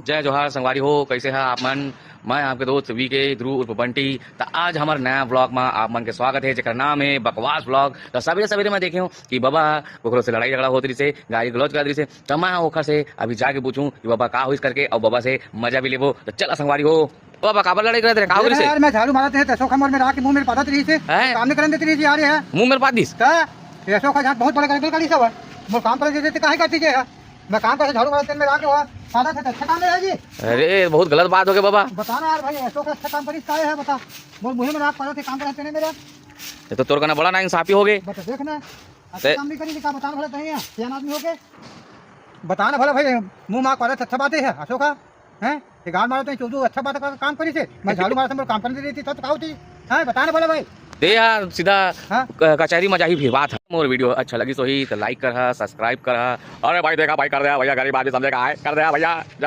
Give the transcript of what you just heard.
जय जोहार संगवारी हो, कैसे है आप मन। मैं आपके दोस्त वीके ध्रुव उर्फ बंटी। तो आज हमारे नया ब्लॉग में आप मन के स्वागत है, जेकर नाम है बकवास ब्लॉग। तो सवेरे सवेरे मैं देखे हूँ कि बाबा ओकरो से लड़ाई झगड़ा होती से, गाली गलौज कर से। तो मैं ओखर से अभी जाके पूछूं कि बाबा का हुई करके, और बाबा से मजा भी लेबो। तो चला संगवारी हो। बाबा काबर लड़ाई करे का हुई से यार मैं झाड़ू मारते हैं तो अशोक हमर में रहा कि मुंह मेरे पादत रही से काम नहीं करने देती रही यार। है मुंह मेरे पास दिस तो अशोक का बहुत बड़ा गलगल काली सब है। वो काम कर देते काहे करती है। मैं काम करके झाड़ू मारते में रहा के हुआ सादा से अच्छा काम है जी। अरे बहुत गलत बात हो गई बाबा। बताना यार भाई अशोक अच्छा काम करी काहे है बता। बोल मुंह में रात पादत काम करते नहीं मेरा। ये तो तोर का बड़ा ना इंसाफी हो गए। बता देखना अच्छा काम नहीं करी का बताना भला नहीं है सियान आदमी हो के बताना भला भाई मुंह मार पादत अच्छा बात है अशोक है। ये गाल मारते हैं चौधरी अच्छा बात काम करी से मैं झाड़ू मारते काम करने देती तो का होती है बताना भला भाई। दे यार सीधा हाँ? कचहरी में जाही फिर बात है। मोर वीडियो अच्छा लगी तो ही तो लाइक कर, सब्सक्राइब कर। अरे भाई देखा भाई कर दिया भैया, गरीब आदमी समझेगा कर दिया भैया।